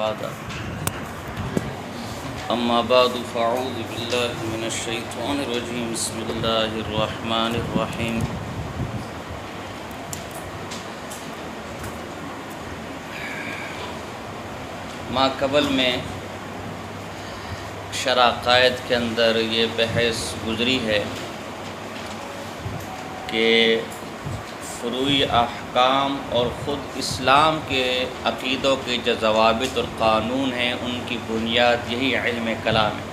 بعد اما بعد فاعوذ باللہ من الشیطان الرجیم بسم اللہ الرحمن الرحیم ما قبل میں شرح عقائد کے اندر یہ بحث گزری ہے کہ فروعی احکام اور خود اسلام کے عقیدوں کے جو ضوابط اور قانون ہیں ان کی بنیاد یہی علم کلام ہے۔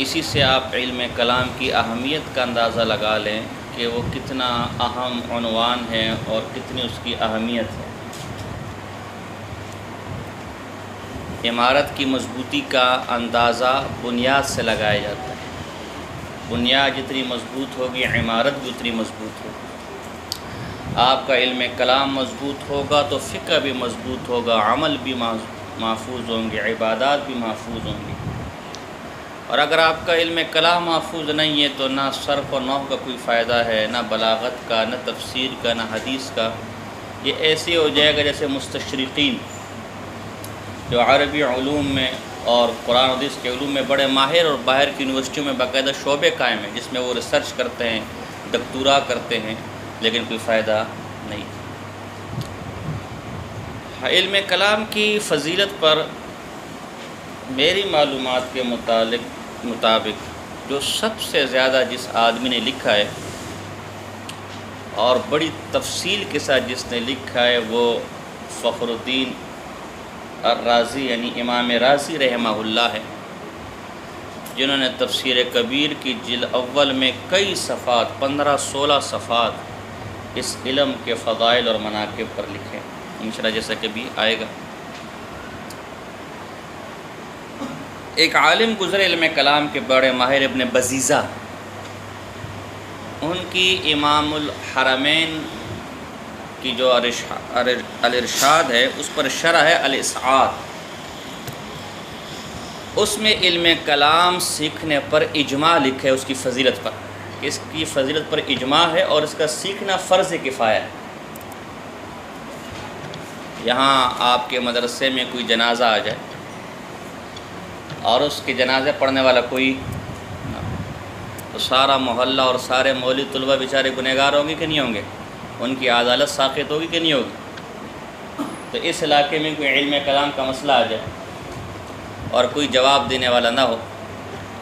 اسی سے آپ علم کلام کی اہمیت کا اندازہ لگا لیں کہ وہ کتنا اہم عنوان ہے اور کتنی اس کی اہمیت ہے۔ عمارت کی مضبوطی کا اندازہ بنیاد سے لگایا جاتا ہے۔ بنیاد جتنی مضبوط ہوگی عمارت بھی اتنی مضبوط ہوگی۔ آپ کا علم کلام مضبوط ہوگا تو فقہ بھی مضبوط ہوگا، عمل بھی محفوظ ہوں گے، عبادات بھی محفوظ ہوں گی۔ اور اگر آپ کا علم کلام محفوظ نہیں ہے تو نہ صرف و نحو کا کوئی فائدہ ہے، نہ بلاغت کا، نہ تفسیر کا، نہ حدیث کا۔ یہ ایسے ہو جائے گا جیسے مستشرقین جو عربی علوم میں اور قرآن حدیث کے علوم میں بڑے ماہر اور باہر کی یونیورسٹیوں میں باقاعدہ شعبے قائم ہیں جس میں وہ ریسرچ کرتے ہیں، دکتورا کرتے ہیں، لیکن کوئی فائدہ نہیں۔ علم کلام کی فضیلت پر میری معلومات کے مطابق جو سب سے زیادہ جس آدمی نے لکھا ہے اور بڑی تفصیل کے ساتھ جس نے لکھا ہے وہ فخر الدین الرازی یعنی امام رازی رحمہ اللہ ہے، جنہوں نے تفسیر کبیر کی جلد اول میں کئی صفحات 15-16 صفحات اس علم کے فضائل اور مناقب پر لکھے، انشاءاللہ جیسا کہ بھی آئے گا۔ ایک عالم گزرے علم کلام کے بڑے ماہر ابن بزیزہ، ان کی امام الحرمین کی جو الارشاد ہے اس پر شرح ہے الاسعاد۔ اس میں علم کلام سیکھنے پر اجماع لکھے اس کی فضیلت پر، اس کی فضیلت پر اجماع ہے اور اس کا سیکھنا فرض کفایہ ہے۔ یہاں آپ کے مدرسے میں کوئی جنازہ آ جائے اور اس کے جنازے پڑھنے والا کوئی تو سارا محلہ اور سارے مولوی طلبہ بیچارے گنہگار ہوں گے کہ نہیں ہوں گے؟ ان کی عدالت ساقط ہوگی کہ نہیں ہوگی؟ تو اس علاقے میں کوئی علم کلام کا مسئلہ آ جائے اور کوئی جواب دینے والا نہ ہو،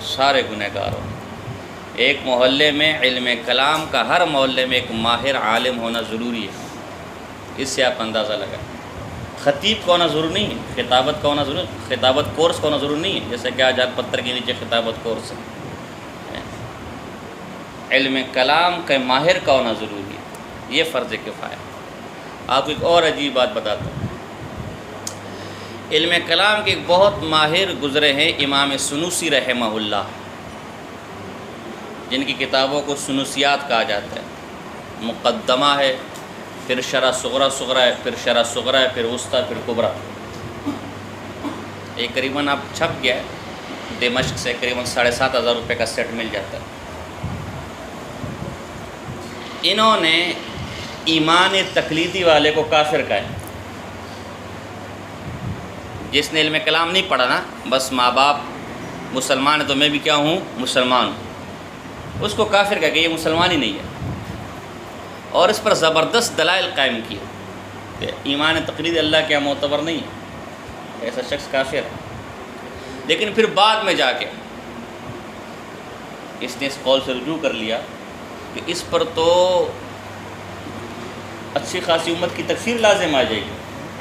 سارے گنہگار ہوں۔ ایک محلے میں علم کلام کا ہر محلے میں ایک ماہر عالم ہونا ضروری ہے۔ اس سے آپ اندازہ لگائیں۔ خطیب کا ہونا ضروری نہیں ہے، خطابت کا ہونا ضروری، خطابت کورس کا ہونا ضروری نہیں ہے، جیسے کہ آج آپ پتھر کے نیچے خطابت کورس ہے۔ علم کلام کے ماہر کا ہونا ضروری ہے، یہ فرض کفایہ۔ آپ کو ایک اور عجیب بات بتاتا ہوں۔ علم کلام کے ایک بہت ماہر گزرے ہیں امام سنوسی رحمہ اللہ، جن کی کتابوں کو سنوسیات کہا جاتا ہے۔ مقدمہ ہے، پھر شرح صغرا ہے، پھر شرح صغرا ہے، پھر وسطیٰ، پھر کبریٰ۔ یہ قریباً اب چھپ گیا ہے، دمشق سے قریباً 7,500 روپے کا سیٹ مل جاتا ہے۔ انہوں نے ایمان تقلیدی والے کو کافر کہا ہے۔ جس نے علم کلام نہیں پڑھا نا، بس ماں باپ مسلمان ہے تو میں بھی کیا ہوں، مسلمان ہوں، اس کو کافر کہا کہ یہ مسلمان ہی نہیں ہے، اور اس پر زبردست دلائل قائم کیے کہ ایمان تقلیدی اللہ کیا معتبر نہیں ہے، ایسا شخص کافر ہے۔ لیکن پھر بعد میں جا کے اس نے اس قول سے رجوع کر لیا کہ اس پر تو اچھی خاصی امت کی تکفیر لازم آ جائے گی،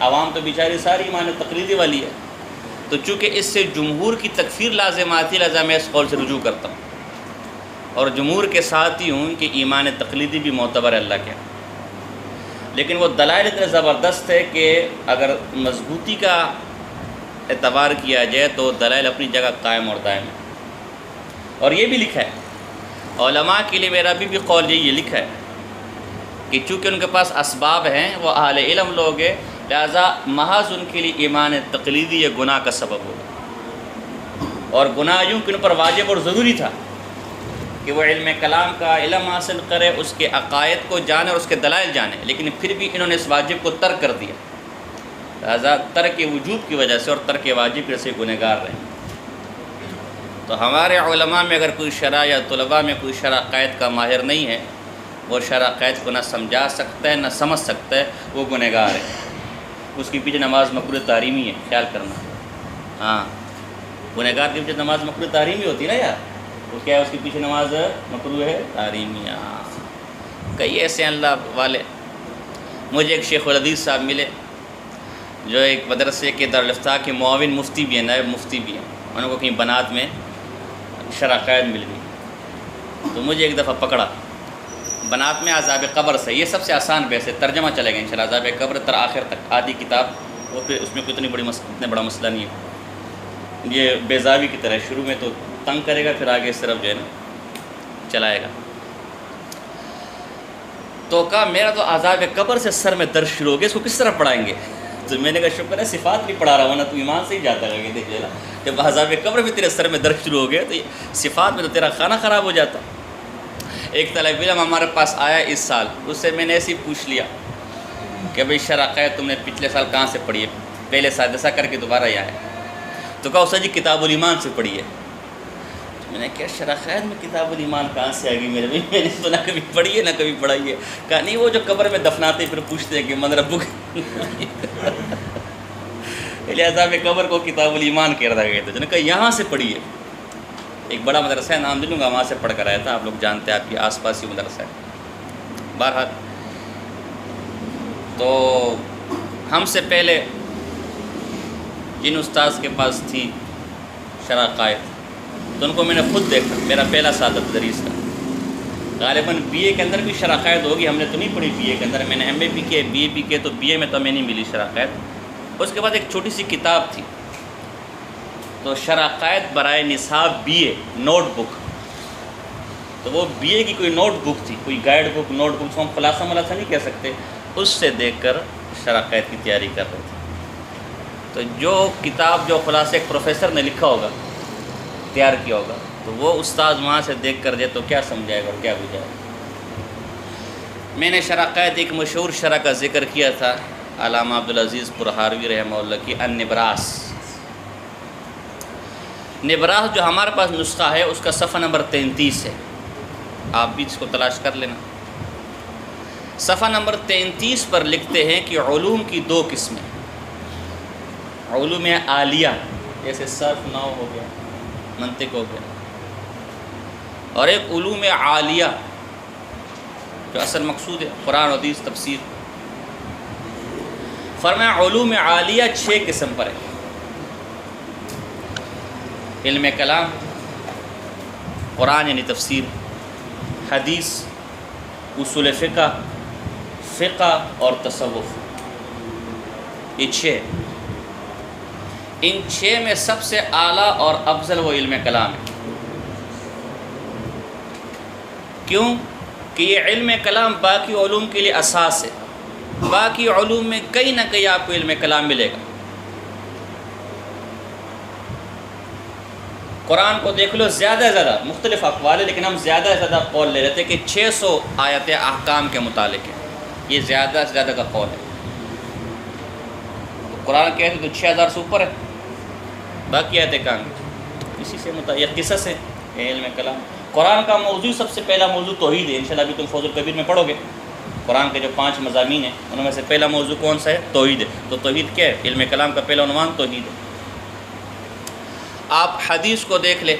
عوام تو بیچاری ساری ایمان تقلیدی والی ہے، تو چونکہ اس سے جمہور کی تکفیر لازم آتی ہے لہذا میں اس قول سے رجوع کرتا ہوں، اور جمہور کے ساتھ ہی ہوں کہ ایمان تقلیدی بھی معتبر ہے اللہ کے۔ لیکن وہ دلائل اتنے زبردست ہے کہ اگر مضبوطی کا اعتبار کیا جائے تو دلائل اپنی جگہ قائم اور دائم ہے۔ اور یہ بھی لکھا ہے علماء کے لیے، میرا بھی قول یہ لکھا ہے کہ چونکہ ان کے پاس اسباب ہیں، وہ اہل علم لوگ ہیں، لہذا محض ان کے لیے ایمان تقلیدی یہ گناہ کا سبب ہوگا، اور گناہ یوں کہ ان پر واجب اور ضروری تھا کہ وہ علم کلام کا علم حاصل کرے، اس کے عقائد کو جانے اور اس کے دلائل جانے، لیکن پھر بھی انہوں نے اس واجب کو ترک کر دیا۔ لہٰذا ترک وجوب کی وجہ سے اور ترک واجب کی وجہ سے گنہگار رہیں۔ تو ہمارے علماء میں اگر کوئی شرح یا طلباء میں کوئی شرح عقائد کا ماہر نہیں ہے، وہ شرح عقائد کو نہ سمجھا سکتا ہے نہ سمجھ سکتا ہے، وہ گنہگار ہے۔ اس کے پیچھے نماز مکروہ تحریمی ہے، خیال کرنا۔ ہاں، گنہگار کے پیچھے نماز مکروہ تحریمی ہوتی ہے نا یار، وہ کیا ہے، اس کے پیچھے نماز مکروہ ہے تحریمی۔ ہاں، کئی ایسے اللہ والے۔ مجھے ایک شیخ الحدیث صاحب ملے جو ایک مدرسے کے دارالفتاء کے معاون مفتی بھی ہیں، نائب مفتی بھی ہیں۔ انہوں کو کہیں بنات میں شرح عقائد مل گئی، تو مجھے ایک دفعہ پکڑا بنات میں عذاب قبر سے۔ یہ سب سے آسان بحث ہے، ترجمہ چلے گا انشاءاللہ، عذاب قبر تر آخر تک آدھی کتاب، وہ پھر اس میں کوئی اتنا بڑا مسئلہ نہیں ہے۔ یہ بیضاوی کی طرح شروع میں تو تنگ کرے گا، پھر آگے اس طرف جو ہے نا چلائے گا۔ تو کہا میرا تو عذاب قبر سے سر میں درد شروع ہو گیا، اس کو کس طرح پڑھائیں گے؟ تو میں نے کہا شکر ہے صفات نہیں پڑھا رہا ہوں، نا تو ایمان سے ہی جاتا ہے کہ دیکھ لینا، جب عذاب قبر میں تیرے سر میں درد شروع ہو گیا تو صفات میں تو تیرا کھانا خراب ہو جاتا۔ ایک طالب علم ہمارے پاس آیا اس سال، اس سے میں نے ایسے ہی پوچھ لیا کہ بھئی شرح عقائد تم نے پچھلے سال کہاں سے پڑھی ہے؟ پہلے سادسہ کر کے دوبارہ یہ آیا۔ تو کہا استاد جی کتاب الایمان سے پڑھی ہے۔ میں نے کہا شرح عقائد میں کتاب الایمان کہاں سے آ گئی میرے بھائی؟ میں نے تو نہ کبھی پڑھی ہے نہ کبھی پڑھائی ہے۔ کہا نہیں، وہ جو قبر میں دفناتے پھر پوچھتے ہیں کہ من ربک، عذاب قبر کو کتاب الایمان کہہ رہا گیا تھا۔ نے کہا یہاں سے پڑھی ہے، ایک بڑا مدرسہ ہے، نام دے دوں گا، وہاں سے پڑھ کر آیا تھا، آپ لوگ جانتے ہیں، آپ کے آس پاس ہی مدرسہ ہے۔ بہرحال تو ہم سے پہلے جن استاذ کے پاس تھی شرح عقائد، تو ان کو میں نے خود دیکھا، میرا پہلا سال تدریس کا۔ غالباً بی اے کے اندر بھی شرح عقائد ہوگی، ہم نے تو نہیں پڑھی بی اے کے اندر، میں نے ایم اے بھی کیا، بی اے بھی کیا، تو بی اے میں تو ہمیں نہیں ملی شرح عقائد۔ اس کے بعد ایک چھوٹی سی کتاب تھی، تو شرح عقائد برائے نصاب بی اے نوٹ بک، تو وہ بی اے کی کوئی نوٹ بک تھی، کوئی گائیڈ بک، نوٹ بک، ہم خلاصہ ملاسہ نہیں کہہ سکتے، اس سے دیکھ کر شرح عقائد کی تیاری کر رہے تھے۔ تو جو کتاب جو خلاصہ ایک پروفیسر نے لکھا ہوگا، تیار کیا ہوگا، تو وہ استاد وہاں سے دیکھ کر دے تو کیا سمجھائے گا اور کیا بجائے گا۔ میں نے شرح عقائد ایک مشہور شرح کا ذکر کیا تھا، علامہ عبدالعزیز پرہاروی رحمہ اللہ کی النبراس۔ نبراس جو ہمارے پاس نسخہ ہے اس کا صفحہ نمبر 33 ہے، آپ بھی اس کو تلاش کر لینا۔ صفحہ نمبر 33 پر لکھتے ہیں کہ علوم کی دو قسمیں، علوم عالیہ جیسے صرف نحو ہو گیا، منطق ہو گیا، اور ایک علوم عالیہ جو اصل مقصود ہے قرآن حدیث تفسیر۔ فرمایا علوم عالیہ 6 قسم پر ہے، علم کلام، قرآن یعنی تفسیر، حدیث، اصول فقہ، فقہ اور تصوف، یہ 6۔ ان 6 میں سب سے اعلیٰ اور افضل وہ علم کلام ہے۔ کیوں کہ یہ علم کلام باقی علوم کے لیے اساس ہے، باقی علوم میں کہیں نہ کہیں آپ کو علم کلام ملے گا۔ قرآن کو دیکھ لو، زیادہ سے زیادہ مختلف اقوال ہے، لیکن ہم زیادہ سے زیادہ قول لے رہے تھے کہ 600 آیت احکام کے متعلق ہے، یہ زیادہ سے زیادہ کا قول ہے۔ تو قرآن کہتے تو 6000 سے اوپر ہے، باقی آیت کام اسی سے متعلق قصص ہے علم کلام۔ قرآن کا موضوع سب سے پہلا موضوع توحید ہے، انشاءاللہ ابھی تم فوز الکبیر میں پڑھو گے، قرآن کے جو 5 مضامین ہیں ان میں سے پہلا موضوع کون سا ہے؟ توحید ہے۔ تو توحید کیا ہے؟ علم کلام کا پہلا عنوان توحید ہے۔ آپ حدیث کو دیکھ لیں،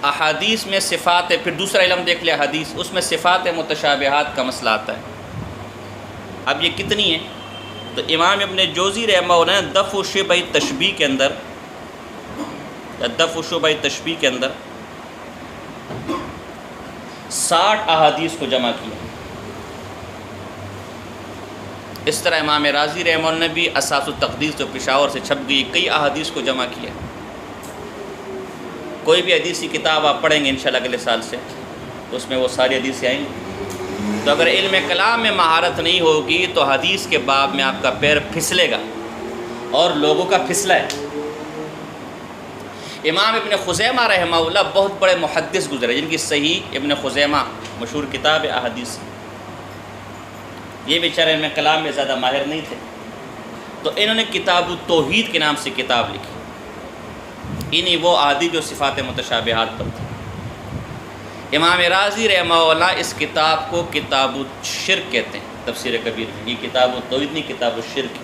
احادیث میں صفات ہے، پھر دوسرا علم دیکھ لیں حدیث، اس میں صفات متشابہات کا مسئلہ آتا ہے۔ اب یہ کتنی ہیں؟ تو امام ابن جوزی رحمہ اللہ نے دفع شبہ تشبیہ کے اندر، دفع شبہ تشبیہ کے اندر 60 احادیث کو جمع کیا۔ اس طرح امام رازی رحمہ اللہ نے بھی اساس التقدیس جو پشاور سے چھپ گئی کئی احادیث کو جمع کیا۔ کوئی بھی حدیثی کتاب آپ پڑھیں گے انشاءاللہ اگلے سال سے، تو اس میں وہ ساری حدیثیں آئیں گی۔ تو اگر علم کلام میں مہارت نہیں ہوگی تو حدیث کے باب میں آپ کا پیر پھسلے گا، اور لوگوں کا پھسلا ہے۔ امام ابن خزیمہ رحمہ اللہ بہت بڑے محدث گزرے، جن کی صحیح ابن خزیمہ مشہور کتاب ہے احادیث، یہ بیچارے علم کلام میں زیادہ ماہر نہیں تھے، تو انہوں نے کتاب التوحید کے نام سے کتاب لکھی، انہی وہ احادیث جو صفات متشابہات پر تھی۔ امام رازی رحمہ اللہ اس کتاب کو کتاب الشرک کہتے ہیں تفسیر کبیر میں، یہ کتاب التوحید نہیں، کتاب الشرک۔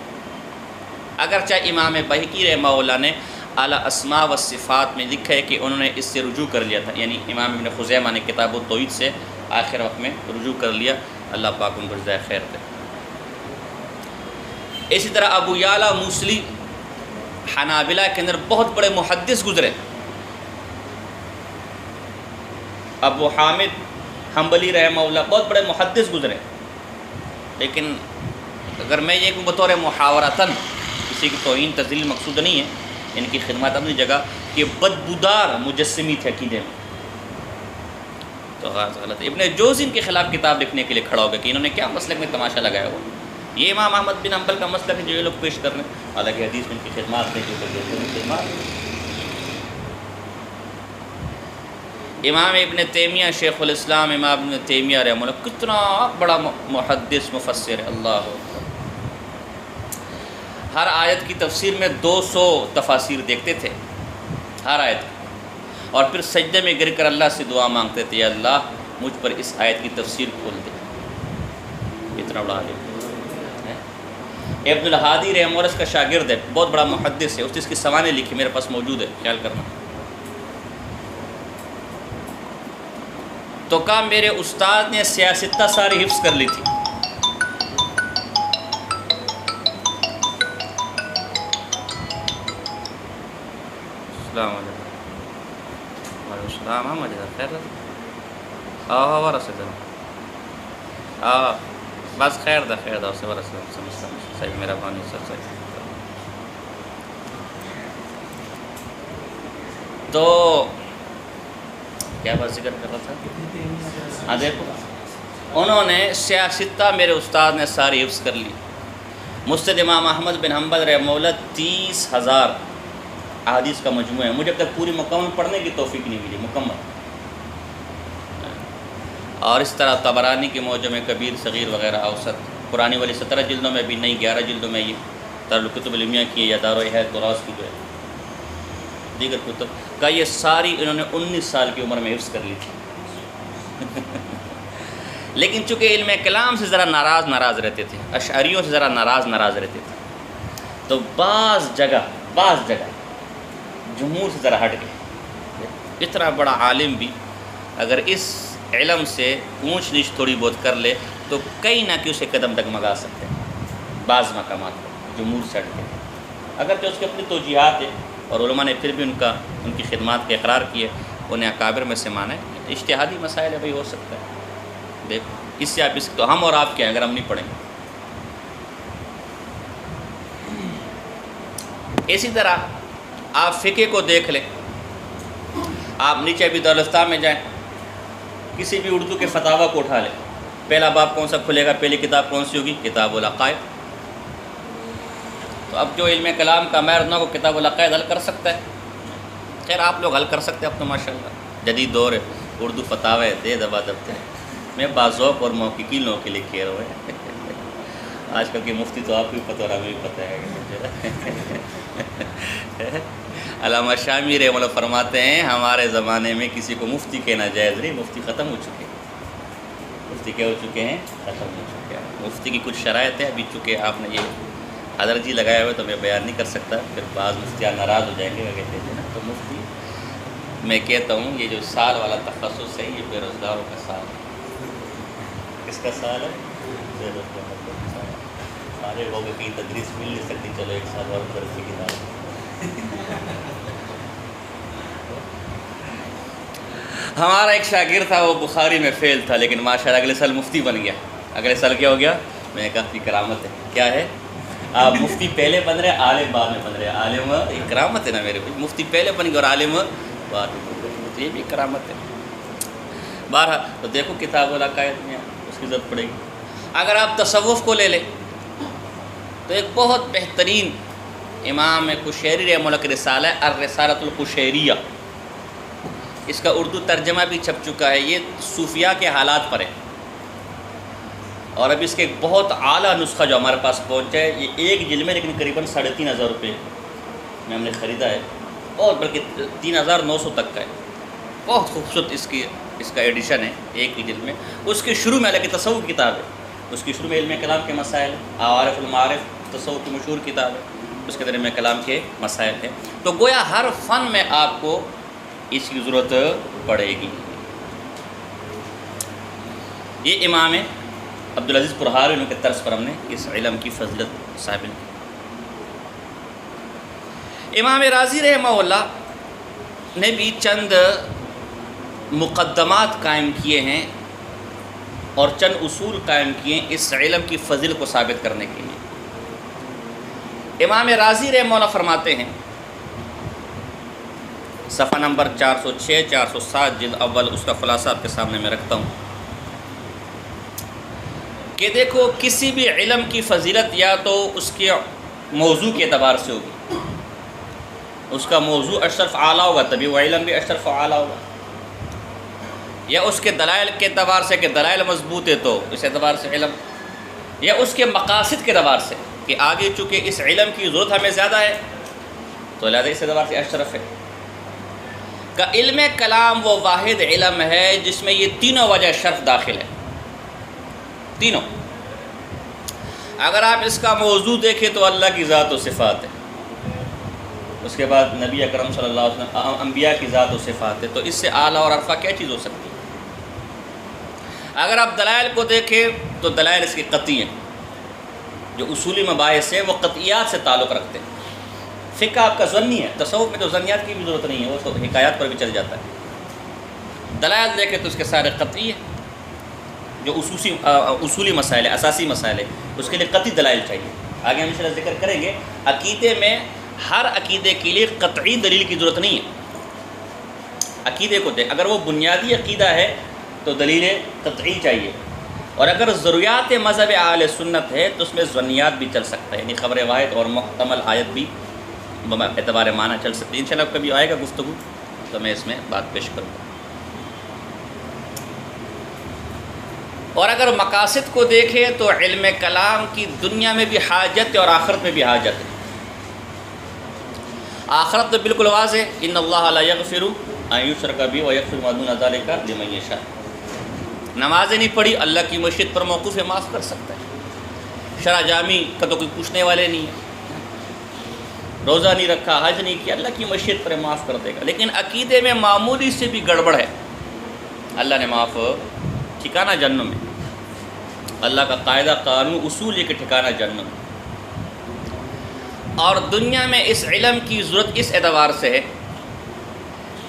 اگرچہ امام بہقی رحمہ اللہ نے اعلیٰ اسماء و صفات میں لکھا ہے کہ انہوں نے اس سے رجوع کر لیا تھا، یعنی امام ابن خزیمہ نے کتاب التوحید سے آخر وقت میں رجوع کر لیا، اللہ پاک ان کو جزائے خیر دے۔ اسی طرح ابو یعلیٰ موصلی حنابلہ کے اندر بہت بڑے محدث گزرے، ابو حامد حنبلی رحمہ اللہ بہت بڑے محدث گزرے، لیکن اگر میں یہ کہ بطور محاورتاً کسی کی توہین تذلیل مقصود نہیں ہے، ان کی خدمات اپنی جگہ کہ بدبودار مجسمی تھے عقیدے میں، تو غلط ہے۔ ابن جوزی ان کے خلاف کتاب لکھنے کے لیے کھڑا ہو گیا کہ انہوں نے کیا مسلک میں تماشا لگایا ہوا، یہ امام احمد بن حنبل کا مسلک ہے جو یہ لوگ پیش کر رہے ہیں، حالانکہ حدیث میں ان کی خدمات نے جو خدمات۔ امام ابن تیمیہ شیخ الاسلام امام ابن تیمیہ رحمہ اللہ کتنا بڑا محدث مفسر ہے، اللہ اکبر۔ ہر آیت کی تفسیر میں 200 تفاسیر دیکھتے تھے ہر آیت کی، اور پھر سجدے میں گر کر اللہ سے دعا مانگتے تھے، یا اللہ مجھ پر اس آیت کی تفسیر کھول دے، اتنا بڑا عالم ہے۔ ابن الہادی رحمہ اللہ اس کا شاگرد ہے، بہت بڑا محدث ہے، اس کی سوانح لکھی میرے پاس موجود ہے، خیال کرنا۔ تو کہا میرے استاد نے سیاستہ ساری حفظ کر لی تھی، السلام علیکم وعلیکم السلام احمد خیر ورسد بس خیر دا اسے ورسد صحیح میرا بانی سر صحیح۔ تو کیا بات ذکر کر رہا تھا؟ ہاں دیکھو، انہوں نے سیاستہ میرے استاد نے ساری حفظ کر لی۔ مسند امام احمد بن حنبل رحمہ اللہ 30,000 احادیث کا مجموعہ ہے، مجھے اب تک پوری مکمل پڑھنے کی توفیق نہیں ملی مکمل۔ اور اس طرح طبرانی کے معجم کبیر صغیر وغیرہ اوسط، پرانی والی 17 جلدوں میں بھی، نئی 11 جلدوں میں، یہ دارالکتب العلمیہ کی یا دارالحیات تراث کی جو ہے دیگر کتب کا، یہ ساری انہوں نے 19 سال کی عمر میں حفظ کر لی تھی۔ لیکن چونکہ علم کلام سے ذرا ناراض رہتے تھے، اشعریوں سے ذرا ناراض رہتے تھے، تو بعض جگہ جمہور سے ذرا ہٹ گئے۔ اتنا بڑا عالم بھی اگر اس علم سے اونچ نیچ تھوڑی بہت کر لے تو کہیں نہ کہ اسے قدم ڈگمگا سکتے ہیں بعض مقامات پر، جمہور سے ہٹ گئے، اگرچہ اس کی اپنی توجیہات ہے، اور علماء نے پھر بھی ان کی خدمات کا اقرار کیے، انہیں اکابر میں سے مانا ہے۔ اجتہادی مسائل ہے بھائی، ہو سکتا ہے، دیکھو اس سے آپ تو ہم اور آپ کیا ہیں اگر ہم نہیں پڑھیں گے۔ اسی طرح آپ فقہ کو دیکھ لیں، آپ نیچے بھی دارالفتاح میں جائیں، کسی بھی اردو کے فتاویٰ کو اٹھا لیں، پہلا باب کون سا کھلے گا، پہلی کتاب کون سی ہوگی؟ کتاب العقائد۔ تو اب جو علم کلام کا ماہر نہ کو کتاب العقائد حل کر سکتا ہے، خیر آپ لوگ حل کر سکتے ہیں، اب تو ماشاءاللہ جدید دور ہے، اردو فتاوی دے دبا دبتے ہیں، میں بعض اور محققین لوگوں کے لیے کہہ رہا ہوں۔ آج کل کے مفتی تو آپ کو بھی پتہ اور ہمیں بھی پتہ ہے۔ علامہ شامی رحمہ اللہ فرماتے ہیں ہمارے زمانے میں کسی کو مفتی کہنا جائز نہیں، مفتی ختم ہو چکے ہیں، مفتی کیا ہو چکے ہیں؟ ختم ہو چکے ہیں۔ مفتی کی کچھ شرائط ہے، ابھی چونکہ آپ نے یہ حضرت لگایا ہوا تو میں بیان نہیں کر سکتا، پھر بعض مفتیان ناراض ہو جائیں گے، وہ کہتے ہیں نا۔ تو مفتی میں کہتا ہوں یہ جو سال والا تخصص ہے یہ بے روزگاروں کا سال ہے۔ کس کا سال ہے؟ بے روزگاروں کا سال۔ سارے لوگوں کی تدریس مل نہیں سکتی، چلو ایک سال اور درسی کی بات۔ ہمارا ایک شاگرد تھا، وہ بخاری میں فیل تھا، لیکن ماشاءاللہ اگلے سال مفتی بن گیا۔ اگلے سال کیا ہو گیا؟ میں نے کہا اپنی کرامت ہے۔ کیا ہے؟ آپ مفتی پہلے بن رہے، عالم بعد میں بن رہے۔ عالم یہ کرامت ہے نا میرے بھائی، مفتی پہلے بن گئے اور عالم بعد میں بن گئے، یہ بھی کرامت ہے۔ بہرحال تو دیکھو کتاب العقائد میں اس کی ضرورت پڑے گی۔ اگر آپ تصوف کو لے لیں تو ایک بہت بہترین امام قشیری رحمہ اللہ کی رسالہ ہے الرسالۃ القشیریہ، اس کا اردو ترجمہ بھی چھپ چکا ہے۔ یہ صوفیاء کے حالات پر ہے، اور اب اس کے ایک بہت اعلیٰ نسخہ جو ہمارے پاس پہنچا ہے، یہ ایک جلد میں لیکن قریباً 3,500 روپے میں ہم نے خریدا ہے، اور بلکہ 3,900 تک کا ہے، بہت خوبصورت اس کا ایڈیشن ہے ایک ہی جلد میں۔ اس کے شروع میں حالانکہ تصوف کی کتاب ہے، اس کے شروع میں علم کلام کے مسائل، عوارف المعارف تصوف کی مشہور کتاب ہے، اس کے علم کلام کے مسائل ہیں۔ تو گویا ہر فن میں آپ کو اس کی ضرورت پڑے گی۔ یہ امام عبدالعزیز پرہاروی ان کے طرز پر ہم نے اس علم کی فضیلت ثابت کی۔ امام رازی رحمہ اللہ نے بھی چند مقدمات قائم کیے ہیں اور چند اصول قائم کیے ہیں اس علم کی فضیلت کو ثابت کرنے کے لیے۔ امام رازی رحمہ اللہ فرماتے ہیں، صفحہ نمبر 406 407 جلد اول، اس کا خلاصہ آپ کے سامنے میں رکھتا ہوں کہ دیکھو کسی بھی علم کی فضیلت یا تو اس کے موضوع کے اعتبار سے ہوگی، اس کا موضوع اشرف اعلیٰ ہوگا تبھی وہ علم بھی اشرف اعلیٰ ہوگا، یا اس کے دلائل کے اعتبار سے کہ دلائل مضبوط ہے تو اس اعتبار سے علم، یا اس کے مقاصد کے اعتبار سے کہ آگے چونکہ اس علم کی ضرورت ہمیں زیادہ ہے تو لہٰذا اس اعتبار سے اشرف ہے۔ کہ علم کلام وہ واحد علم ہے جس میں یہ تینوں وجہ شرف داخل ہے، تینوں۔ اگر آپ اس کا موضوع دیکھیں تو اللہ کی ذات و صفات ہے، اس کے بعد نبی اکرم صلی اللہ علیہ وسلم انبیاء کی ذات و صفات ہے، تو اس سے اعلیٰ اور عرفہ کیا چیز ہو سکتی ہے؟ اگر آپ دلائل کو دیکھیں تو دلائل اس کی قطعی ہیں، جو اصولی مباحث ہیں وہ قطعیات سے تعلق رکھتے ہیں۔ فقہ آپ کا ظنی ہے، تصوف میں تو ظنیات کی بھی ضرورت نہیں ہے، وہ تو حکایات پر بھی چل جاتا ہے۔ دلائل دیکھیں تو اس کے سارے قطعی ہیں، جو اصولی مسائل ہے، اساسی مسائل ہے، اس کے لیے قطعی دلائل چاہیے۔ آگے ہم انشاءاللہ ذکر کریں گے، عقیدے میں ہر عقیدے کے لیے قطعی دلیل کی ضرورت نہیں ہے۔ عقیدے کو دیکھ، اگر وہ بنیادی عقیدہ ہے تو دلیل قطعی چاہیے، اور اگر ضروریات مذہب اہل سنت ہے تو اس میں ظنیات بھی چل سکتا ہے، یعنی خبر واحد اور محتمل آیت بھی اعتبار معنی چل سکتی ہے۔ انشاءاللہ کبھی آئے گا گفتگو تو میں اس میں بات پیش کروں گا۔ اور اگر مقاصد کو دیکھیں تو علم کلام کی دنیا میں بھی حاجت ہے اور آخرت میں بھی حاجت ہے۔ آخرت تو بالکل واضح، ان اللہ لا یغفر ان یشرک بہ ویغفر ما دون ذلک لمن یشاء۔ نمازیں نہیں پڑھی، اللہ کی مشیت پر موقوف ہے، معاف کر سکتا ہے۔ شرع جامی کا تو کوئی پوچھنے والے نہیں ہے، روزہ نہیں رکھا، حج نہیں کیا، اللہ کی مشیت پر معاف کر دے گا۔ لیکن عقیدے میں معمولی سے بھی گڑبڑ ہے، اللہ نے معاف، ٹھکانہ جہنم میں۔ اللہ کا قاعدہ قانون اصول یہ کہ ٹھکانہ جہنم میں۔ اور دنیا میں اس علم کی ضرورت اس اعتبار سے ہے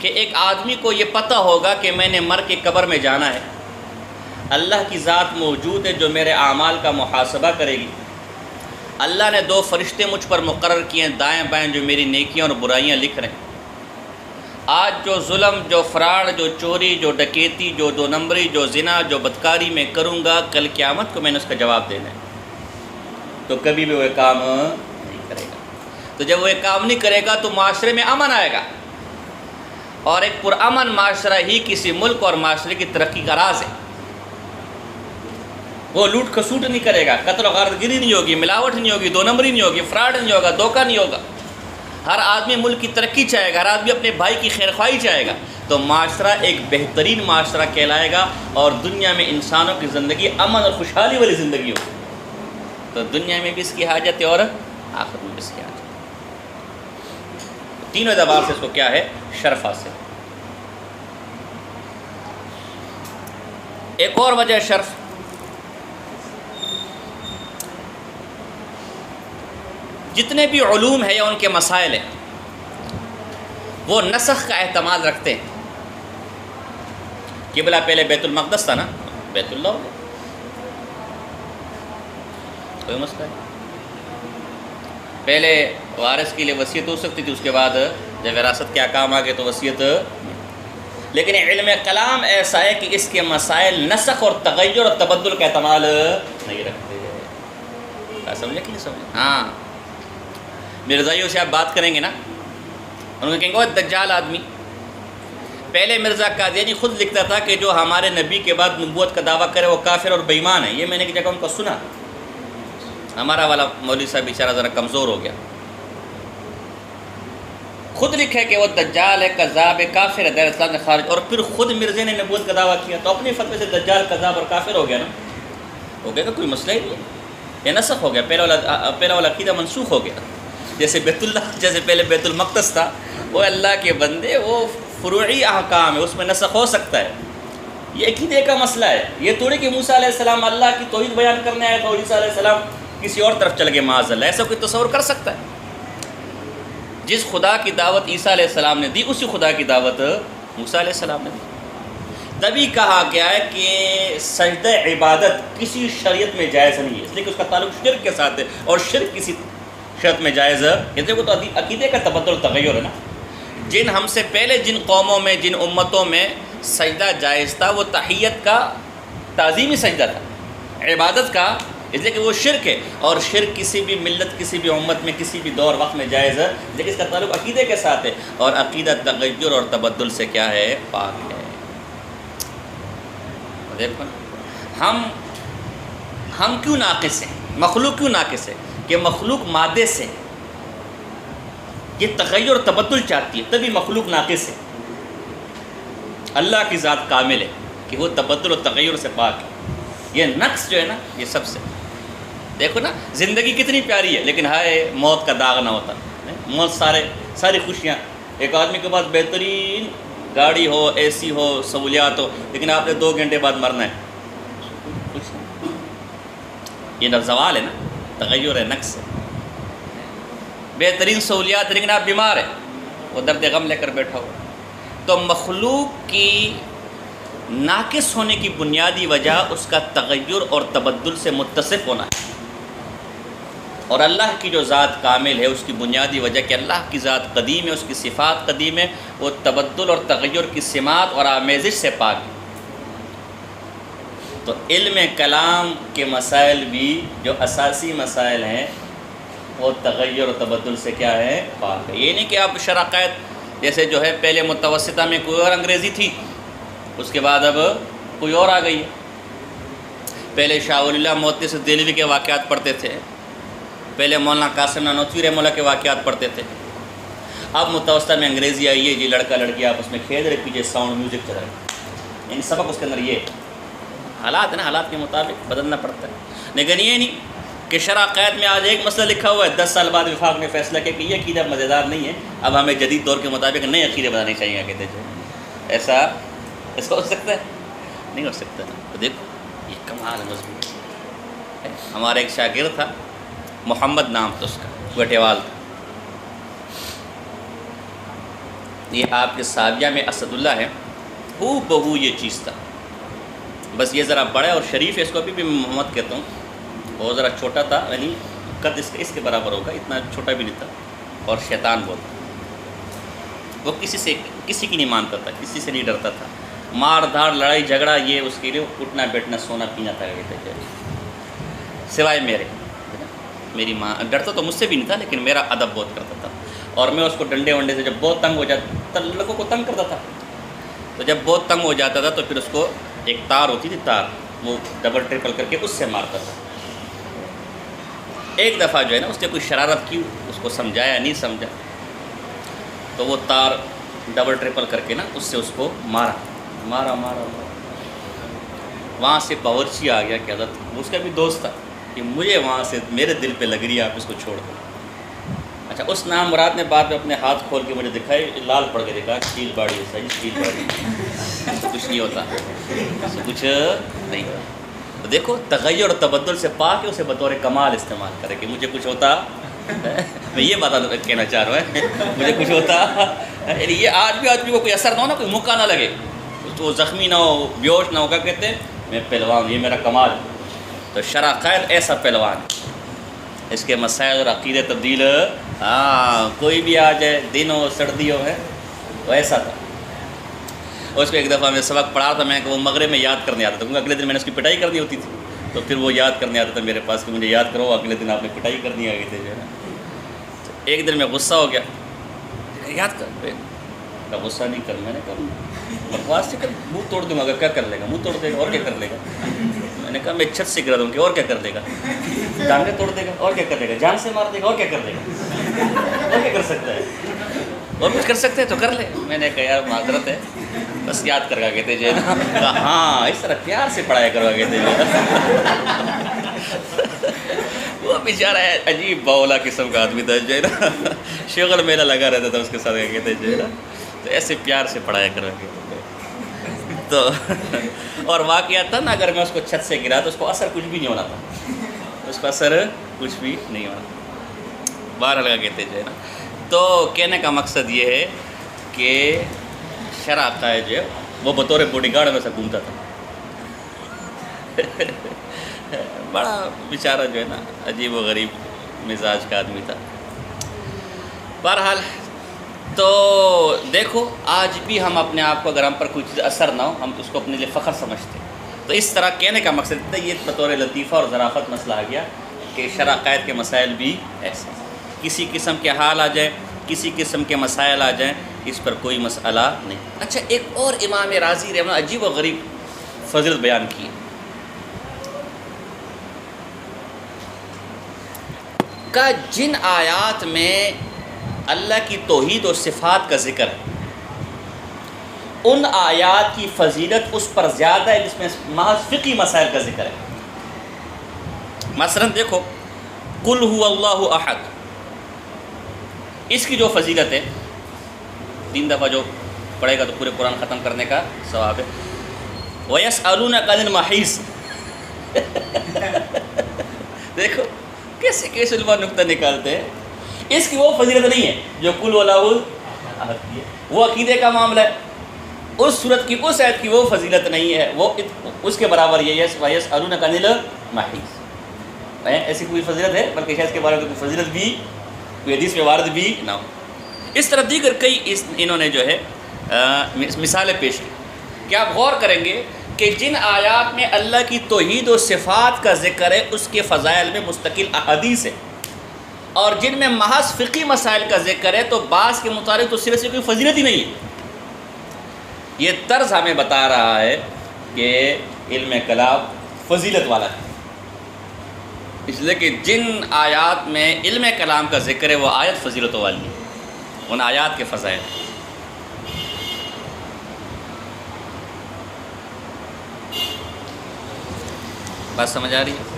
کہ ایک آدمی کو یہ پتہ ہوگا کہ میں نے مر کے قبر میں جانا ہے، اللہ کی ذات موجود ہے جو میرے اعمال کا محاسبہ کرے گی، اللہ نے 2 فرشتے مجھ پر مقرر کیے ہیں دائیں بائیں جو میری نیکیاں اور برائیاں لکھ رہے ہیں۔ آج جو ظلم، جو فراڈ، جو چوری، جو ڈکیتی، جو 2 نمبری، جو زنا، جو بدکاری میں کروں گا، کل قیامت کو میں نے اس کا جواب دینا ہے، تو کبھی بھی وہ کام نہیں کرے گا۔ تو جب وہ کام نہیں کرے گا تو معاشرے میں امن آئے گا، اور ایک پرامن معاشرہ ہی کسی ملک اور معاشرے کی ترقی کا راز ہے۔ وہ لوٹ کھسوٹ نہیں کرے گا، قتل و غارت گری نہیں ہوگی، ملاوٹ نہیں ہوگی، 2 نمبری نہیں ہوگی، فراڈ نہیں ہوگا، دھوکہ نہیں ہوگا۔ ہر آدمی ملک کی ترقی چاہے گا، ہر آدمی اپنے بھائی کی خیر خواہی چاہے گا، تو معاشرہ ایک بہترین معاشرہ کہلائے گا، اور دنیا میں انسانوں کی زندگی امن اور خوشحالی والی زندگی ہوگی۔ تو دنیا میں بھی اس کی حاجت ہے اور آخرت میں بھی اس کی حاجت ہے۔ تینوں اعتبار سے اس کو کیا ہے؟ شرف حاصل۔ ایک اور وجہ شرف، جتنے بھی علوم ہیں یا ان کے مسائل ہیں وہ نسخ کا احتمال رکھتے ہیں۔ قبلہ پہلے بیت المقدس تھا نا، بیت اللہ ہو گیا، کوئی مسئلہ نہیں۔ پہلے وارث کے لیے وصیت ہو سکتی تھی، اس کے بعد جب وراثت کے احکام آ گئے تو وصیت، لیکن علم کلام ایسا ہے کہ اس کے مسائل نسخ اور تغیر اور تبدل کا احتمال نہیں رکھتے۔ سمجھے کہ نہیں سمجھے؟ ہاں، مرزائیوں سے آپ بات کریں گے نا، ان کو کہیں گے وہ دجال آدمی، پہلے مرزا قادیانی خود لکھتا تھا کہ جو ہمارے نبی کے بعد نبوت کا دعویٰ کرے وہ کافر اور بے ایمان ہے. یہ میں نے ایک جگہ ان کو سنا. ہمارا والا مولوی صاحب بیچارہ ذرا کمزور ہو گیا. خود لکھے کہ وہ دجال ہے، کذاب ہے، کافر ہے، دائرہ اسلام سے خارج. اور پھر خود مرزے نے نبوت کا دعویٰ کیا، تو اپنے فتوے سے دجال، کذاب اور کافر ہو گیا نا. ہو گیا کہ کوئی مسئلہ ہی نہیں ہے. یہ نسخ ہو گیا، پہلا والا عقیدہ منسوخ ہو گیا. جیسے جیسے پہلے بیت المقدس تھا، وہ اللہ کے بندے، وہ فروعی احکام ہے، اس میں نسخ ہو سکتا ہے. یہ عقیدے کا مسئلہ ہے. یہ تھوڑی کہ موسیٰ علیہ السلام اللہ کی توحید بیان کرنے آئے تو عیسیٰ علیہ السلام کسی اور طرف چل گئے معاذ اللہ. ایسا کوئی تصور کر سکتا ہے؟ جس خدا کی دعوت عیسیٰ علیہ السلام نے دی، اسی خدا کی دعوت موسیٰ علیہ السلام نے دی. تبھی کہا گیا ہے کہ سجدہ عبادت کسی شریعت میں جائز نہیں ہے، اس لیے کہ اس کا تعلق شرک کے ساتھ ہے، اور شرک کسی شرط میں جائز ہے. یہ تو عقیدے کا تبدل تغیر ہے نا. جن ہم سے پہلے جن قوموں میں، جن امتوں میں سجدہ جائز تھا، وہ تحیت کا تعظیمی سجدہ تھا، عبادت کا، اس لیے کہ وہ شرک ہے. اور شرک کسی بھی ملت، کسی بھی امت میں، کسی بھی دور وقت میں جائز ہے، لیکن اس کا تعلق عقیدے کے ساتھ ہے. اور عقیدہ تغیر اور تبدل سے کیا ہے؟ پاک ہے. دیکھو ہم کیوں ناقص ہیں؟ مخلوق کیوں ناقص ہے؟ کہ مخلوق مادے سے یہ تغیر اور تبدل چاہتی ہے، تبھی مخلوق ناقص ہے. اللہ کی ذات کامل ہے کہ وہ تبدل و تغیر سے پاک ہے. یہ نقص جو ہے نا، یہ سب سے. دیکھو نا، زندگی کتنی پیاری ہے، لیکن ہائے موت کا داغ نہ ہوتا. موت ساری خوشیاں. ایک آدمی کے پاس بہترین گاڑی ہو، اے سی ہو، سہولیات ہو، لیکن آپ نے 2 گھنٹے بعد مرنا ہے. کچھ نہیں. یہ زوال ہے نا، تغیر ہے، نقص ہے. بہترین سہولیات، لیکن آپ بیمار ہیں، وہ درد غم لے کر بیٹھا ہو. تو مخلوق کی ناقص ہونے کی بنیادی وجہ اس کا تغیر اور تبدل سے متصف ہونا ہے. اور اللہ کی جو ذات کامل ہے، اس کی بنیادی وجہ کہ اللہ کی ذات قدیم ہے، اس کی صفات قدیم ہے، وہ تبدل اور تغیر کی سمات اور آمیزش سے پاک ہے. تو علم کلام کے مسائل بھی جو اساسی مسائل ہیں، وہ تغیر و تبدل سے کیا ہے؟ پاک ہے. یہ نہیں کہ آپ شرع قید جیسے جو ہے پہلے متوسطہ میں کوئی اور انگریزی تھی، اس کے بعد اب کوئی اور آ گئی ہے. پہلے شاہ ولی اللہ محدث دہلوی کے واقعات پڑھتے تھے، پہلے مولانا قاسم نانوتوی رحمہ اللہ کے واقعات پڑھتے تھے. اب متوسطہ میں انگریزی آئی ہے، جی لڑکا لڑکی آپ اس میں کھیل رہے، پیچھے ساؤنڈ میوزک چل رہا ہے. یعنی سبق اس کے اندر یہ حالات ہے نا، حالات کے مطابق بدلنا پڑتا ہے. لیکن یہ نہیں کہ شرع قید میں آج ایک مسئلہ لکھا ہوا ہے، 10 سال بعد وفاق نے فیصلہ کیا کہ یہ عقیدہ مزیدار نہیں ہے، اب ہمیں جدید دور کے مطابق نئے عقیدے بنانے چاہیے عقیدے جو. ایسا ہو سکتا ہے؟ نہیں ہو سکتا. تو دیکھو یہ کمال مضبوط. ہمارا ایک شاگرد تھا، محمد نام تھا اس کا، گٹیوال تھا. یہ آپ کے ساویہ میں اسد اللہ ہے، ہو بہو یہ چیز تھا. بس یہ ذرا بڑا ہے اور شریف ہے، اس کو ابھی بھی محمد کہتا ہوں. بہت ذرا چھوٹا تھا، یعنی قد اس کے برابر ہوگا، اتنا چھوٹا بھی نہیں تھا. اور شیطان بولتا، وہ کسی کی نہیں مانتا تھا، کسی سے نہیں ڈرتا تھا. مار دھاڑ، لڑائی جھگڑا، یہ اس کے لیے اٹھنا بیٹھنا سونا پینا تھا سوائے میرے. میری ماں ڈرتا تو مجھ سے بھی نہیں تھا، لیکن میرا ادب بہت کرتا تھا. اور میں اس کو ڈنڈے ونڈے سے جب بہت تنگ ہو جاتا، لڑکوں کو تنگ کرتا تھا. تو جب بہت تنگ ہو جاتا تھا تو پھر اس کو ایک تار ہوتی تھی، تار، وہ ڈبل ٹرپل کر کے اس سے مارتا تھا. ایک دفعہ جو ہے نا اس نے کوئی شرارت کی، اس کو سمجھایا، نہیں سمجھا، تو وہ تار ڈبل ٹرپل کر کے نا اس سے اس کو مارا. وہاں سے باورچی آ گیا کہ حضرت، اس کا بھی دوست تھا، کہ مجھے وہاں سے میرے دل پہ لگ رہی ہے، آپ اس کو چھوڑ دو. اچھا، اس نام مراد نے بعد میں اپنے ہاتھ کھول کے مجھے دکھائے، لال پڑ کے دکھا، چیل باڑی ہے صحیح، چیل باڑی، اس سے کچھ نہیں ہوتا، اس سے کچھ نہیں ہوتا. تو دیکھو تغیر اور تبدل سے پاک ہے، اسے بطور کمال استعمال کرے کہ مجھے کچھ ہوتا. میں یہ بات کہنا چاہ رہا ہوں، مجھے کچھ ہوتا، یعنی یہ آدمی کو کوئی اثر نہ ہو نا، کوئی موقع نہ لگے، تو زخمی نہ ہو، بیوش نہ ہو. کیا کہتے ہیں؟ میں پہلوان، یہ میرا کمال. تو شرع قید ایسا پہلوان ہے. اس کے مسائل اور عقیدے تبدیل، کوئی بھی آ جائے، دن ہو سردی ہو، ہے تو ایسا تھا. اور اس کو ایک دفعہ میں سبق پڑھا تھا، میں کہ وہ مغرب میں یاد کرنے آتا تھا، کیونکہ اگلے دن میں نے اس کی پٹائی کرنی ہوتی تھی. تو پھر وہ یاد کرنے آتا تھا میرے پاس کہ مجھے یاد کرو، اگلے دن آپ نے پٹائی کرنی آ گئی تھی جو ہے نا. تو ایک دن میں غصہ ہو گیا، یاد کر. کا غصہ نہیں کر، میں نے کہا بکواس سے کر، منہ توڑ دوں گا، کیا کر لے گا؟ منہ توڑ دے گا اور کیا کر لے گا؟ میں نے کہا میں چھت سے گرا دوں گی اور کیا کر لے گا؟ ٹانگیں توڑ دے گا اور کیا کر لے گا؟ جان سے مار دے گا اور کیا کر لے گا؟ اور کیا کر سکتا ہے؟ اور کچھ کر سکتے ہے تو کر لے۔ میں نے کہا یار معذرت ہے، بس یاد کر کہتے جو ہے نا، کہا ہاں اس طرح پیار سے پڑھایا کروا کہتے جو ہے نا۔ وہ بیچارہ عجیب باولا قسم کا آدمی تھا جو ہے نا، شغل میلہ لگا رہتا تھا اس کے ساتھ کہتے جو ہے نا، تو ایسے پیار سے پڑھایا کروا کے تو اور واقعہ تھا نا، اگر میں اس کو چھت سے گرا تو اس کو اثر کچھ بھی نہیں ہونا تھا، اس کو اثر کچھ بھی نہیں ہونا، باہر لگا کہتے جو ہے نا۔ تو کہنے کا مقصد یہ ہے کہ شرع عقائد جو ہے وہ بطور باڈی گارڈ میں سے گھومتا تھا۔ بڑا بیچارہ جو ہے نا عجیب و غریب مزاج کا آدمی تھا۔ بہرحال تو دیکھو آج بھی ہم اپنے آپ کو، اگر ہم پر کوئی چیز اثر نہ ہو، ہم اس کو اپنے لیے فخر سمجھتے ہیں۔ تو اس طرح کہنے کا مقصد تھا، یہ بطور لطیفہ اور ظرافت مسئلہ آ گیا کہ شرع عقائد کے مسائل بھی ایسے، کسی قسم کے حال آ جائیں، کسی قسم کے مسائل آ جائیں، اس پر کوئی مسئلہ نہیں۔ اچھا ایک اور امام رازی رحمہ اللہ عجیب و غریب فضیلت بیان کی، کہ جن آیات میں اللہ کی توحید و صفات کا ذکر ہے، ان آیات کی فضیلت اس پر زیادہ ہے جس میں محض فقہی مسائل کا ذکر ہے۔ مثلا دیکھو قل هو اللہ احد، اس کی جو فضیلت ہے 3 دفعہ جو پڑھے گا تو پورے قرآن ختم کرنے کا ثواب ہے۔ وَيَسْأَلُونَكَ عَنِ الْمَحِيضِ، دیکھو کیسے کیسے علماء نقطہ نکالتے ہیں۔ اس کی وہ فضیلت نہیں ہے جو قل واللہ احد کی ہے، وہ عقیدے کا معاملہ ہے۔ اس صورت کی، اس آیت کی وہ فضیلت نہیں ہے، وہ اس کے برابر یہ ہے وَيَسْأَلُونَكَ عَنِ الْمَحِيضِ، ایسی کوئی فضیلت ہے، بلکہ شاید اس کے بارے میں کوئی فضیلت بھی، کوئی حدیث میں وارد بھی نہ ہو۔ اس طرح دیگر کئی انہوں نے جو ہے مثالیں پیش کی کہ آپ غور کریں گے کہ جن آیات میں اللہ کی توحید و صفات کا ذکر ہے اس کے فضائل میں مستقل احادیث ہے، اور جن میں محض فقہی مسائل کا ذکر ہے تو بعض کے مطابق تو صرف سے کوئی فضیلت ہی نہیں ہے۔ یہ طرز ہمیں بتا رہا ہے کہ علم کلام فضیلت والا ہے، اس لیے کہ جن آیات میں علم کلام کا ذکر ہے وہ آیت فضیلتوں والی ہے، ان آیات کے فضائل۔ بات سمجھ آ رہی ہے؟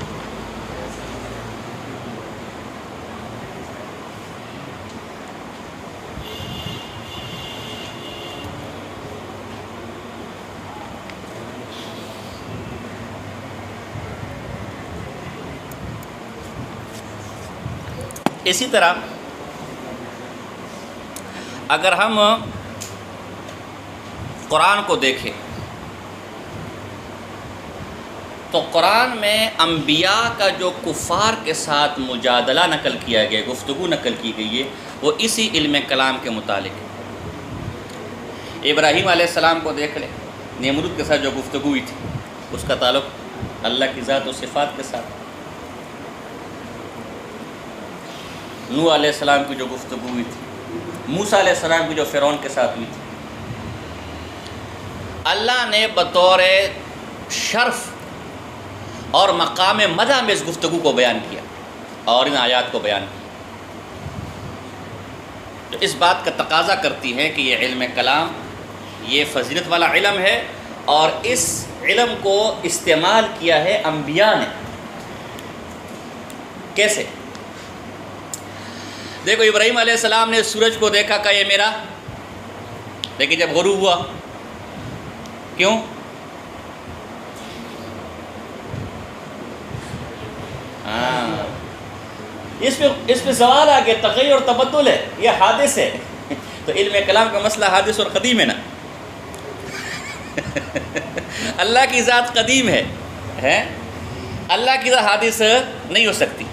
اسی طرح اگر ہم قرآن کو دیکھیں تو قرآن میں انبیاء کا جو کفار کے ساتھ مجادلہ نقل کیا گیا، گفتگو نقل کی گئی ہے، وہ اسی علم کلام کے متعلق ہے۔ ابراہیم علیہ السلام کو دیکھ لیں، نمرود کے ساتھ جو گفتگو ہوئی تھی اس کا تعلق اللہ کی ذات و صفات کے ساتھ۔ نوح علیہ السلام کی جو گفتگو ہوئی تھی، موسیٰ علیہ السلام کی جو فرعون کے ساتھ ہوئی تھی، اللہ نے بطور شرف اور مقام مدح میں اس گفتگو کو بیان کیا اور ان آیات کو بیان کیا، تو اس بات کا تقاضا کرتی ہے کہ یہ علم کلام یہ فضیلت والا علم ہے، اور اس علم کو استعمال کیا ہے انبیاء نے۔ کیسے؟ دیکھو ابراہیم علیہ السلام نے سورج کو دیکھا کہ یہ میرا، لیکن جب غروب ہوا کیوں؟ اس پہ سوال آ گیا، تغیر اور تبدل ہے، یہ حادث ہے۔ تو علم کلام کا مسئلہ حادث اور قدیم ہے نا۔ اللہ کی ذات قدیم ہے، اللہ کی ذات حادث نہیں ہو سکتی۔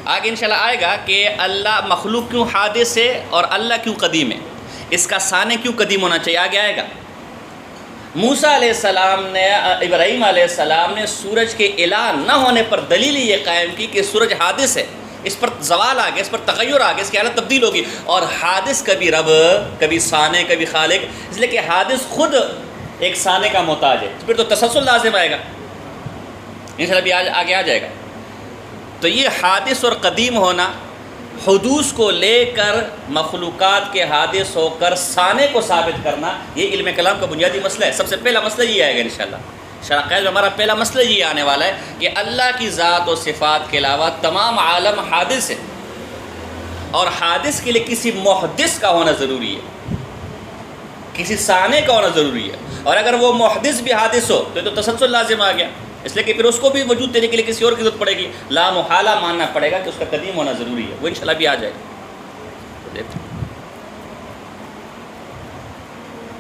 آگے انشاءاللہ آئے گا کہ اللہ مخلوق کیوں حادث ہے اور اللہ کیوں قدیم ہے، اس کا ثانی کیوں قدیم ہونا چاہیے، آگے آئے گا۔ موسیٰ علیہ السلام نے، ابراہیم علیہ السلام نے سورج کے اعلان نہ ہونے پر دلیل یہ قائم کی کہ سورج حادث ہے، اس پر زوال آ گیا، اس پر تغیر آ گیا، اس کی حالت تبدیل ہوگی. اور حادث کبھی رب، کبھی صانع، کبھی خالق، اس لیے کہ حادث خود ایک صانع کا محتاج ہے، پھر تو تسلسل لازم آئے گا انشاءاللہ بھی آگے آ جائے گا. تو یہ حادث اور قدیم ہونا، حدوث کو لے کر مخلوقات کے حادث ہو کر صانع کو ثابت کرنا، یہ علم کلام کا بنیادی مسئلہ ہے. سب سے پہلا مسئلہ یہ آئے گا انشاءاللہ شرح عقائد میں. ہمارا پہلا مسئلہ یہ آنے والا ہے کہ اللہ کی ذات و صفات کے علاوہ تمام عالم حادث ہے، اور حادث کے لیے کسی محدث کا ہونا ضروری ہے، کسی صانع کا ہونا ضروری ہے. اور اگر وہ محدث بھی حادث ہو تو تسلسل لازم آ گیا، اس لیے کہ پھر اس کو بھی وجود دینے کے لیے کسی اور کی ضرورت پڑے گی. لا محالہ ماننا پڑے گا کہ اس کا قدیم ہونا ضروری ہے. وہ انشاءاللہ بھی آ جائے گا.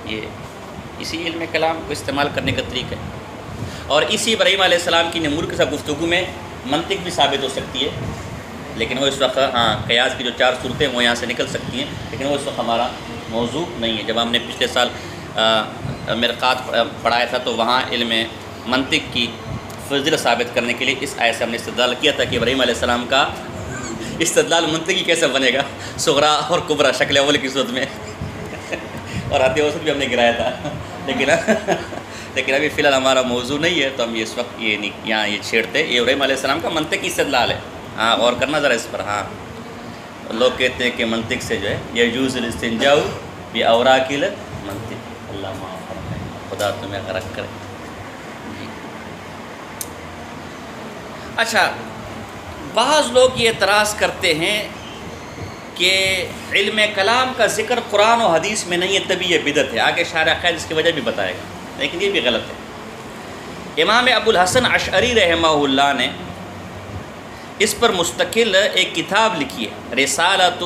یہ اسی علم کلام کو استعمال کرنے کا طریقہ ہے. اور اسی ابراہیم علیہ السلام کی نمرود کے ساتھ گفتگو میں منطق بھی ثابت ہو سکتی ہے، لیکن وہ اس وقت قیاس کی جو 4 صورتیں وہ یہاں سے نکل سکتی ہیں، لیکن وہ اس وقت ہمارا موضوع نہیں ہے. جب ہم نے پچھلے سال مرقات پڑھایا تھا تو وہاں علم منطق کی فضیلت ثابت کرنے کے لیے اس آیت سے ہم نے استدلال کیا تھا کہ ابراہیم علیہ السلام کا استدلال منطقی کیسے بنے گا، صغرا اور کبرا شکل اول کی صورت میں اور حد اوسط بھی ہم نے گرایا تھا. لیکن ابھی فی الحال ہمارا موضوع نہیں ہے، تو ہم اس وقت یہ نہیں یہاں یہ چھیڑتے. یہ ابراہیم علیہ السلام کا منطقی استدلال ہے. غور کرنا ذرا اس پر. لوگ کہتے ہیں کہ منطق سے جو ہے یجوز الاستنجاء باوراق المنطق. اللہ معاف فرمائے، خدا تمہیں غرق کرے. اچھا، بعض لوگ یہ اعتراض کرتے ہیں کہ علم کلام کا ذکر قرآن و حدیث میں نہیں ہے، تبھی یہ بدعت ہے. آگے شارح عقائد اس کی وجہ بھی بتائے گا، لیکن یہ بھی غلط ہے. امام ابو الحسن اشعری رحمہ اللہ نے اس پر مستقل ایک کتاب لکھی ہے، رسالۃ،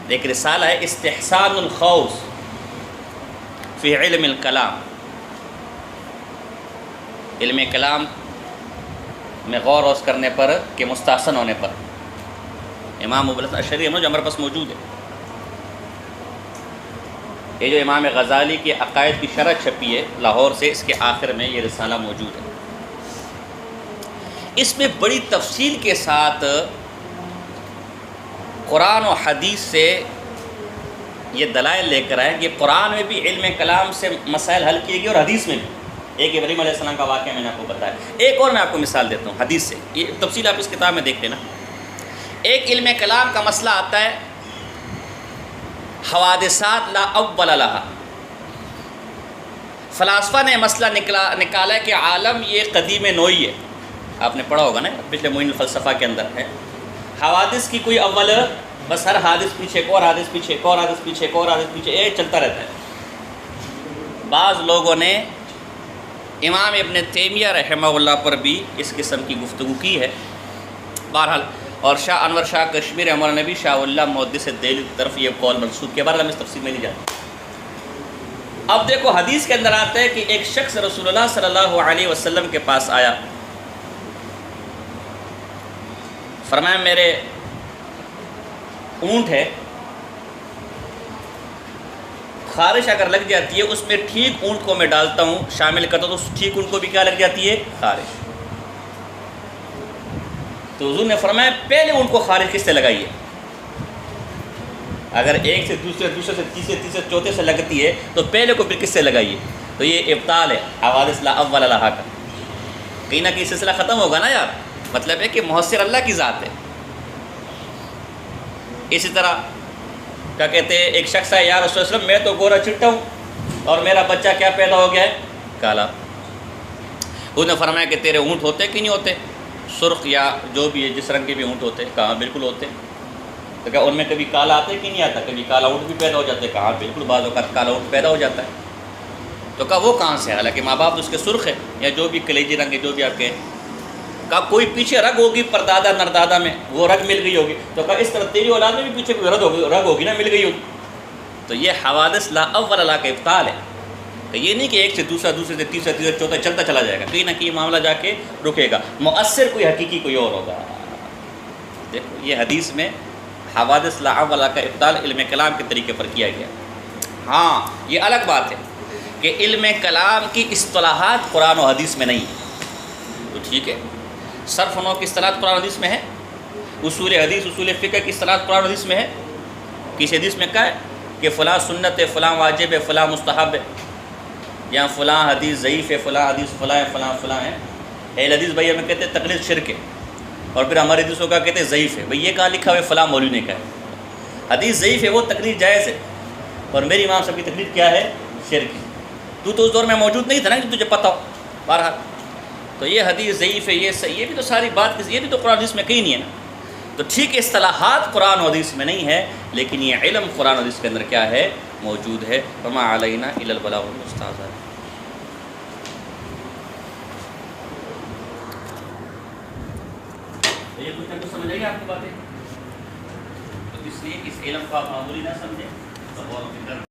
ایک رسالہ ہے استحسان الخوص فی علم الکلام. علم کلام میں غور اوس کرنے پر کہ مستحسن ہونے پر. امام ابو الحسن اشعری جو ہمارے پاس موجود ہے. یہ جو امام غزالی کے عقائد کی شرح چھپی ہے لاہور سے، اس کے آخر میں یہ رسالہ موجود ہے. اس میں بڑی تفصیل کے ساتھ قرآن و حدیث سے یہ دلائل لے کر آئے کہ قرآن میں بھی علم کلام سے مسائل حل کیے گئے اور حدیث میں بھی. ایک ابراہیم علیہ السلام کا واقعہ میں نے آپ کو بتایا. ایک اور میں آپ کو مثال دیتا ہوں حدیث سے، یہ تفصیل آپ اس کتاب میں دیکھ لینا. ایک علم کلام کا مسئلہ آتا ہے حوادثات لا اول لها. فلاسفہ نے مسئلہ نکالا ہے کہ عالم یہ قدیم نوعی ہے. آپ نے پڑھا ہوگا نا پچھلے معین الفلسفہ کے اندر ہے، حوادث کی کوئی اول، بس ہر حادث پیچھے ایک اور حادث، پیچھے ایک اور حادث، پیچھے ایک اور حادث، پیچھے ایک چلتا رہتا ہے. بعض لوگوں نے امام ابن تیمیہ رحمہ اللہ پر بھی اس قسم کی گفتگو کی ہے. بہرحال، اور شاہ انور شاہ کشمیر رحمہ اللہ نے بھی شاہ اللہ محدث دہلوی کی طرف یہ قول منسوب کیا. بہرحال ہم اس تفصیل میں نہیں جاتے. اب دیکھو حدیث کے اندر آتا ہے کہ ایک شخص رسول اللہ صلی اللہ علیہ وسلم کے پاس آیا، فرمایا میرے اونٹ ہے، خارش اگر لگ جاتی ہے اس میں ٹھیک اونٹ کو میں ڈالتا ہوں، شامل کرتا ہوں، تو ٹھیک اونٹ کو بھی کیا لگ جاتی ہے؟ خارش. تو حضور نے فرمایا پہلے اونٹ کو خارش کس سے لگائیے. اگر ایک سے دوسرے، دوسرے سے تیسرے، چوتھے سے لگتی ہے تو پہلے کو پھر کس سے لگائیے. تو یہ ابطال ہے حوادث لا اول لها کا. کہیں نہ کہیں سلسلہ ختم ہوگا نا یار. مطلب ہے کہ محسر اللہ کی ذات ہے. اسی طرح کیا کہتے ہیں، ایک شخص ہے، یا رسول اللہ میں تو گورا چٹا ہوں اور میرا بچہ کیا پیدا ہو گیا ہے؟ کالا. انہوں نے فرمایا کہ تیرے اونٹ ہوتے کہ نہیں ہوتے؟ سرخ یا جو بھی ہے، جس رنگ کے بھی اونٹ ہوتے. کہاں بالکل ہوتے. تو کیا ان میں کبھی کالا آتا ہے کہ نہیں آتا؟ کبھی کالا اونٹ بھی پیدا ہو جاتا ہے. کہاں بالکل، بعض اوقات کالا اونٹ پیدا ہو جاتا ہے. تو کہا وہ کہاں سے ہے؟ حالانکہ ماں باپ اس کے سرخ ہے یا جو بھی کلیجی رنگ ہے، جو بھی آپ کے. کہا کوئی پیچھے رگ ہوگی پردادا نردادا میں، وہ رگ مل گئی ہوگی. تو کہا اس طرح تیری اولاد میں بھی پیچھے کوئی رگ ہوگی نا، مل گئی ہوگی. تو یہ حوادث لا اول لها کا ابطال ہے. کہ یہ نہیں کہ ایک سے دوسرا، دوسرے سے تیسرا، تیسرا چوتھا چلتا چلا جائے گا. کہیں نہ کہیں معاملہ جا کے رکے گا. مؤثر کوئی حقیقی کوئی اور ہوگا. دیکھو یہ حدیث میں حوادث لا اول لها کا ابطال علم کلام کے طریقے پر کیا گیا. ہاں یہ الگ بات ہے کہ علم کلام کی اصطلاحات قرآن و حدیث میں نہیں ہے. تو ٹھیک ہے، صرف و نحو کی اصطلاحات قرآن و حدیث میں ہے، اصول حدیث اصول فقہ کی اصطلاحات قرآن حدیث میں ہے؟ کسی حدیث میں کہا ہے کہ فلاں سنت ہے، فلاں واجب ہے، فلاں مستحب ہے، یا فلاں حدیث ضعیف ہے، فلاں حدیث فلاں ہے، فلاں فلاں ہے؟ اہل حدیث بھائی ہمیں کہتے ہیں تقلید شرک ہے، اور پھر ہمارے حدیثوں کا کہتے ہیں ضعیف ہے۔ بھئی یہ کہاں لکھا ہوا ہے فلاں مولوی نے کہا ہے؟ حدیث ضعیف ہے وہ تقلید جائز ہے، اور میری امام صاحب کی تقلید کیا ہے؟ شرک ہے۔ تو اس دور میں موجود نہیں تھا نا کہ تجھے پتہ ہو، بہرحال تو یہ حدیث ضعیف ہے، یہ صحیح، یہ بھی تو ساری بات، یہ بھی تو قرآن حدیث میں کہیں نہیں ہے نا۔ تو ٹھیک اصطلاحات قرآن و حدیث میں نہیں ہے، لیکن یہ علم قرآن و حدیث کے اندر کیا ہے؟ موجود ہے۔ وما علینا الا البلاغ المستعصم۔ یہ کچھ نہ کچھ سمجھ آئے گی آپ کی باتیں؟ تو اس لیے اس علم کو آپ معمولی نہ سمجھیں،